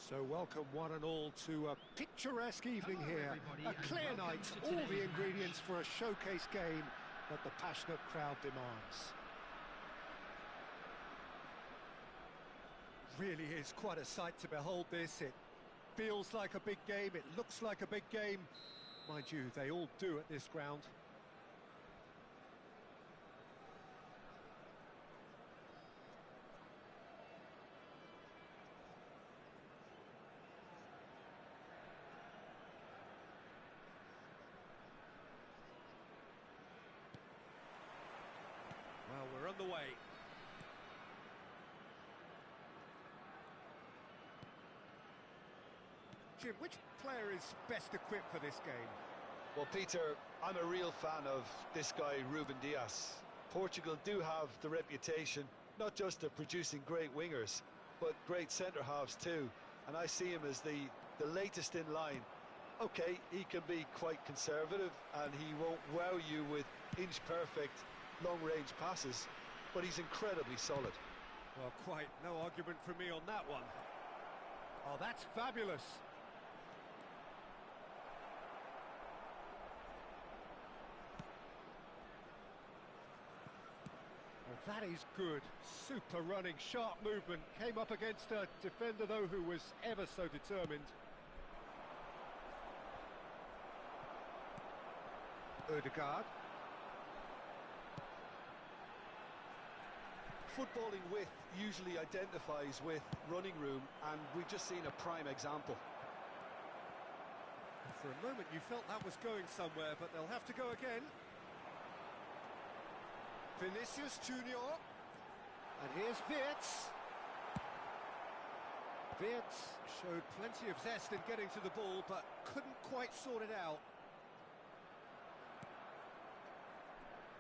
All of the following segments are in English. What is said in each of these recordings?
So welcome one and all to a picturesque evening here, a clear night, all the ingredients for a showcase game that the passionate crowd demands. Really is quite a sight to behold this. It feels like a big game, it looks like a big game. Mind you, they all do at this ground. Well, we're on the way. Jim, which player is best equipped for this game? Well, Peter, I'm a real fan of this guy, Ruben Dias. Portugal do have the reputation, not just of producing great wingers, but great centre-halves too. And I see him as the latest in line. OK, he can be quite conservative and he won't wow you with inch-perfect long-range passes, but he's incredibly solid. Well, quite no argument from me on that one. Oh, that's fabulous. Well, that is good. Super running, sharp movement. Came up against a defender, though, who was ever so determined. Odegaard. Footballing width usually identifies with running room, and we've just seen a prime example. For a moment you felt that was going somewhere, but they'll have to go again. Vinicius Junior. And here's Wirtz. Wirtz showed plenty of zest in getting to the ball, but couldn't quite sort it out.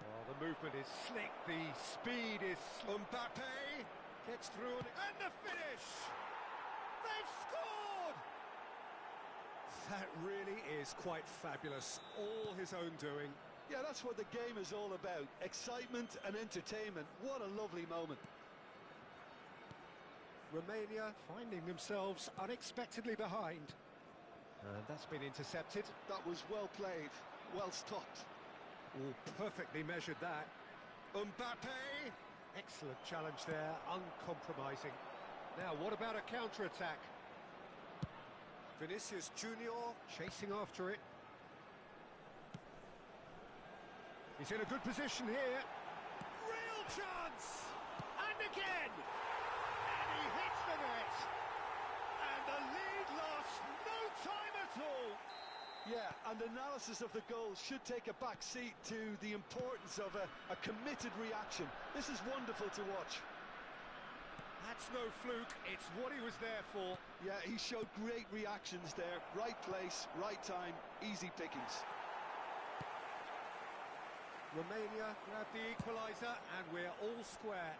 Well, the movement is slick, the speed is... Mbappe gets through and the finish! They've scored! That really is quite fabulous, all his own doing. Yeah, that's what the game is all about, excitement and entertainment. What a lovely moment. Romania finding themselves unexpectedly behind. And that's been intercepted. That was well played, well stopped. Oh, perfectly measured that. Mbappe! Excellent challenge there, uncompromising. Now, what about a counter-attack? Vinicius Junior chasing after it. He's in a good position here. Real chance! And again! And he hits the net! And the lead lost no time at all! Yeah, and analysis of the goal should take a back seat to the importance of a committed reaction. This is wonderful to watch. That's no fluke, it's what he was there for. Yeah, he showed great reactions there. Right place, right time, easy pickings. Romania grabbed the equaliser and we're all square.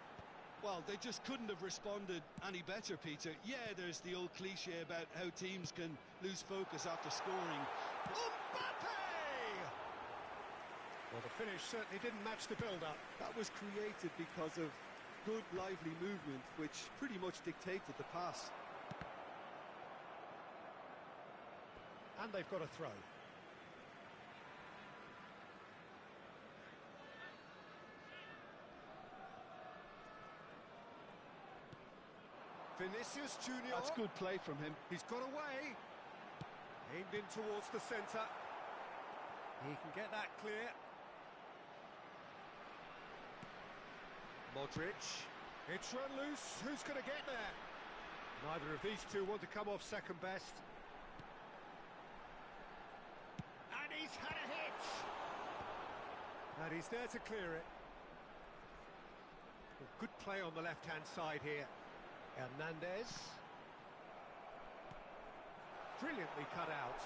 Well, they just couldn't have responded any better, Peter. Yeah, there's the old cliche about how teams can lose focus after scoring. Mbappe! Well, the finish certainly didn't match the build-up. That was created because of good, lively movement, which pretty much dictated the pass. And they've got a throw. Vinicius Junior. That's good play from him. He's got away. Aimed in towards the centre. He can get that clear. Modric. It's run loose. Who's going to get there? Neither of these two want to come off second best. And he's had a hit. And he's there to clear it. Well, good play on the left-hand side here. Hernandez. Brilliantly cut out.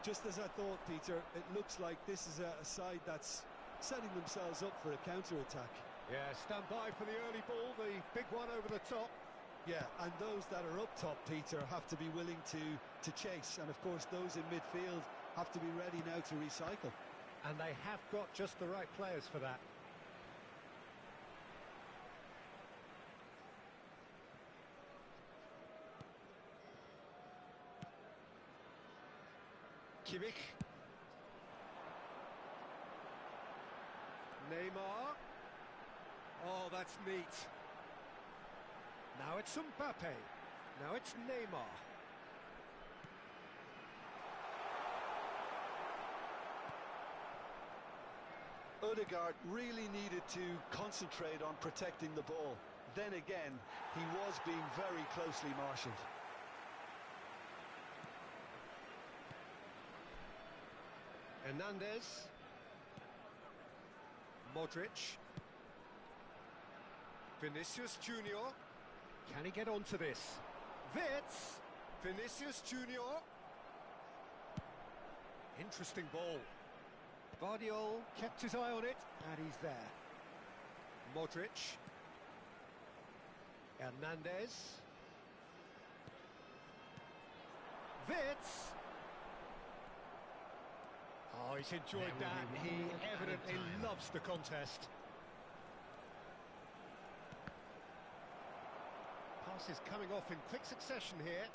Just as I thought, Peter, it looks like this is a side that's setting themselves up for a counter-attack. Yeah, stand by for the early ball, the big one over the top. Yeah, and those that are up top, Peter, have to be willing to chase. And, of course, those in midfield have to be ready now to recycle. And they have got just the right players for that. Kimmich. Neymar. Oh, that's neat. Now it's Mbappe. Now it's Neymar. Odegaard really needed to concentrate on protecting the ball. Then again, he was being very closely marshalled. Hernandez. Modric. Vinicius Junior. Can he get onto this? Vitz. Vinicius Junior. Interesting ball. Guardiola kept his eye on it, and he's there. Modric. Hernandez. Vitz. Oh, he's enjoyed that. He evidently loves the contest. Passes coming off in quick succession here.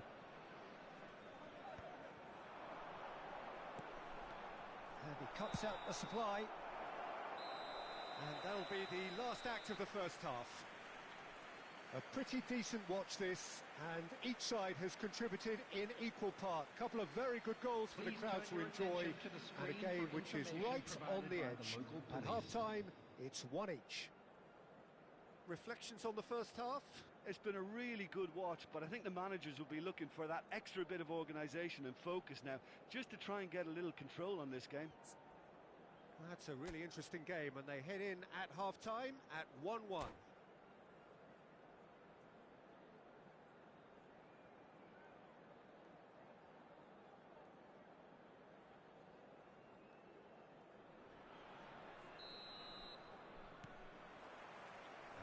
And he cuts out the supply. And that'll be the last act of the first half. A pretty decent watch this, and each side has contributed in equal part. A couple of very good goals for the crowd to enjoy, and a game which is right on the edge. At half-time, it's one each. Reflections on the first half? It's been a really good watch, but I think the managers will be looking for that extra bit of organisation and focus now, just to try and get a little control on this game. That's a really interesting game, and they head in at half-time at 1-1.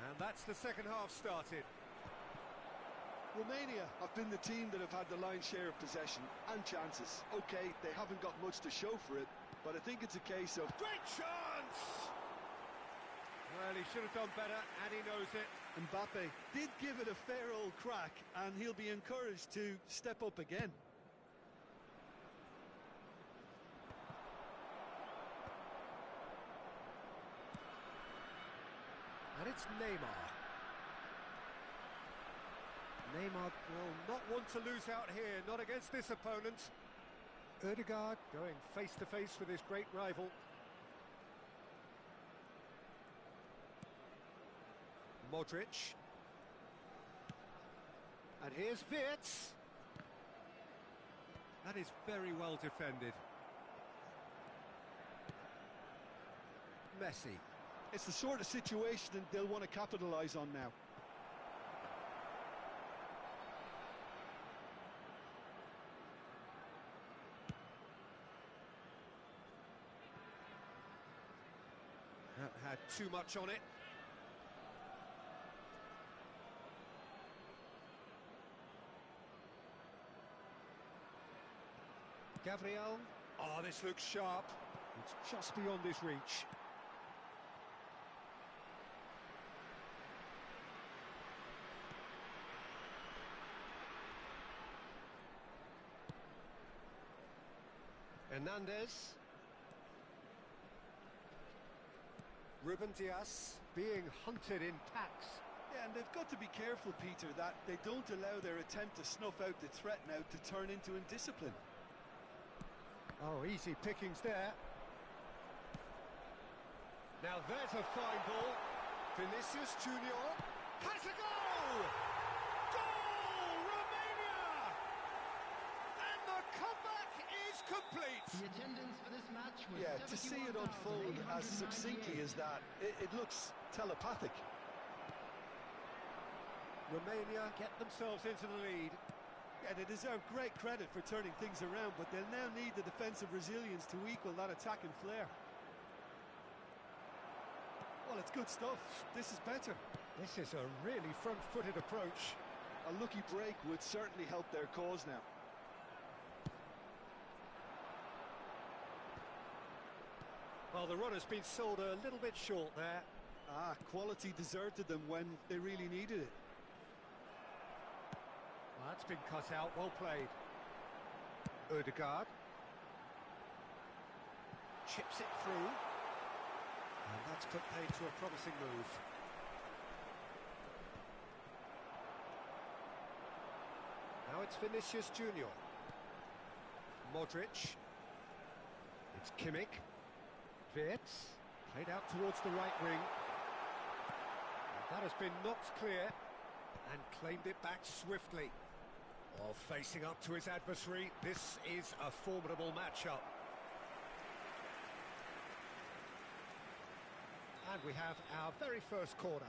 And that's the second half started. Romania have been the team that have had the lion's share of possession and chances. Okay, they haven't got much to show for it, but I think it's a case of... Great chance! Well, he should have done better, and he knows it. Mbappe did give it a fair old crack, and he'll be encouraged to step up again. And it's Neymar. Neymar will not want to lose out here, not against this opponent. Odegaard going face-to-face with his great rival. Modric. And here's Vitz. That is very well defended. Messi. It's the sort of situation that they'll want to capitalise on now. That had too much on it. Gabriel. Oh, this looks sharp. It's just beyond his reach. Hernandez. Ruben Dias being hunted in packs. Yeah, and they've got to be careful, Peter, that they don't allow their attempt to snuff out the threat now to turn into indiscipline. Oh, easy pickings there. Now there's a fine ball. Vinicius Junior has a goal! Goal, Romania! And the comeback is complete. The attendance for this match was To see it unfold as succinctly as that, it looks telepathic. Romania get themselves into the lead. Yeah, they deserve great credit for turning things around, but they'll now need the defensive resilience to equal that attacking flair. Well, it's good stuff. This is better. This is a really front-footed approach. A lucky break would certainly help their cause now. Well, the run has been sold a little bit short there. Quality deserted them when they really needed it. Well, that's been cut out, well played. Odegaard. chips it through. And that's put paid to a promising move. Now it's Vinicius Junior. Modric. It's Kimmich. Wirtz. Played out towards the right wing. And that has been knocked clear and claimed it back swiftly. While facing up to his adversary, this is a formidable matchup. And we have our very first corner.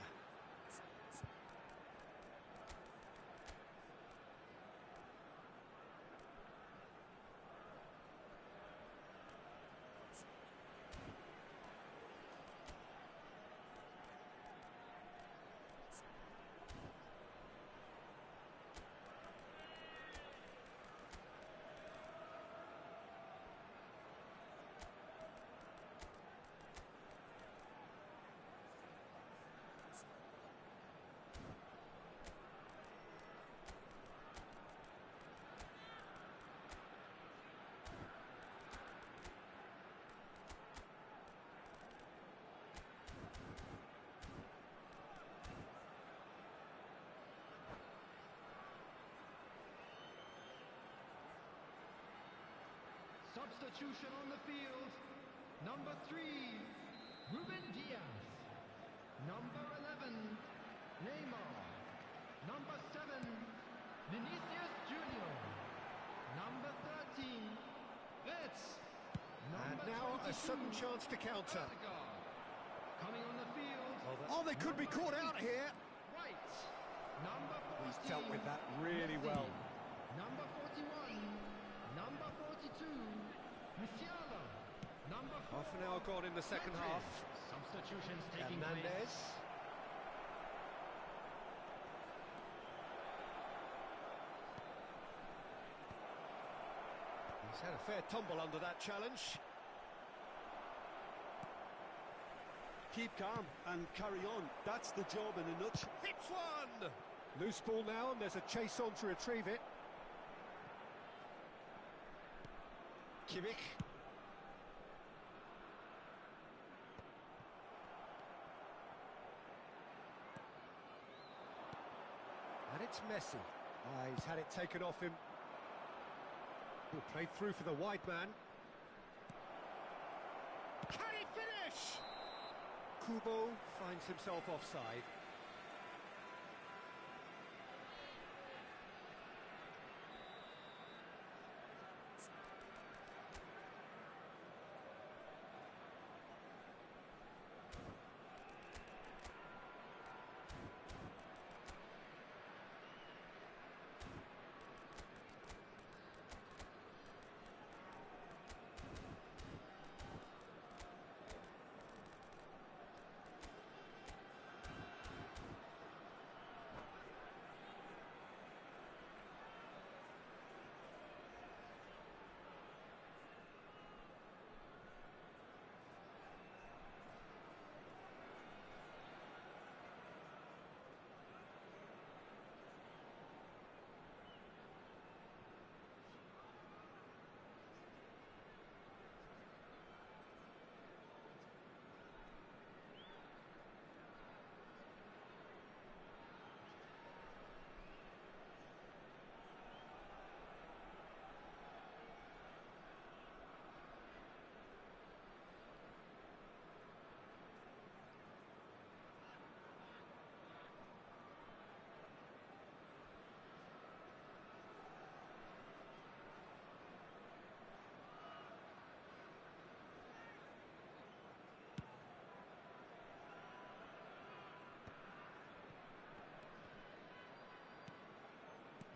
Substitution on the field. Number 3, Ruben Diaz. Number 11, Neymar. Number 7, Vinicius Junior. Number 13, Wirtz. And now a sudden chance to counter. Coming on the field. Oh, they could be caught out here. Right. Number 14. He's dealt with that really well. Number 41. Number 42. Musiala. Number 4. Half an hour gone in the second half. Substitutions taking Hernandez. place. He's had a fair tumble under that challenge. Keep calm and carry on. That's the job in a nutshell. Hits one! Loose ball now, and there's a chase on to retrieve it. Kimmich. And it's Messi. He's had it taken off him. He'll play through for the wide man. Can he finish? Kubo finds himself offside.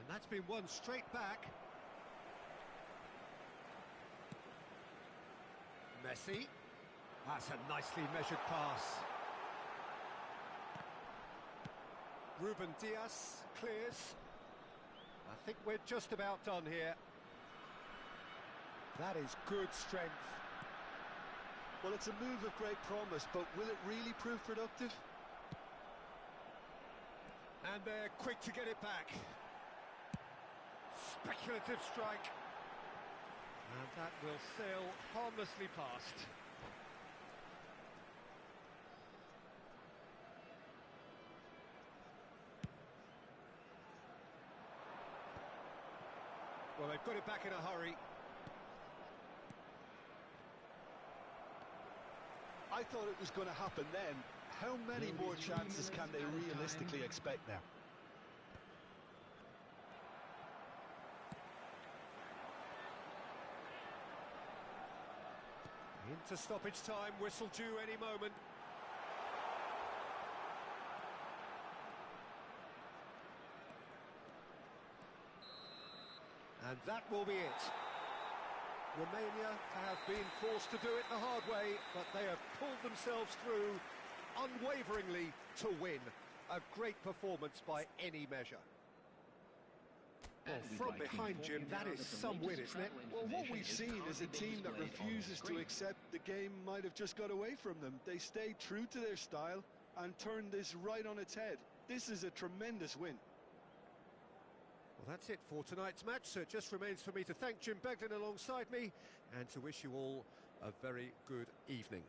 And that's been won straight back. Messi. That's a nicely measured pass. Ruben Diaz clears. I think we're just about done here. That is good strength. Well, it's a move of great promise, but will it really prove productive? And they're quick to get it back. Speculative strike. And that will sail harmlessly past. Well, they've got it back in a hurry. I thought it was going to happen then. How many more chances can they realistically expect now? Into stoppage time, whistle due any moment. And that will be it. Romania have been forced to do it the hard way, but they have pulled themselves through unwaveringly to win. A great performance by any measure. Well, from behind, Jim, that is some win, isn't it? Well, what we've seen is a team that refuses to accept the game might have just got away from them. They stayed true to their style and turned this right on its head. This is a tremendous win. Well, that's it for tonight's match, so it just remains for me to thank Jim Beglin alongside me and to wish you all a very good evening.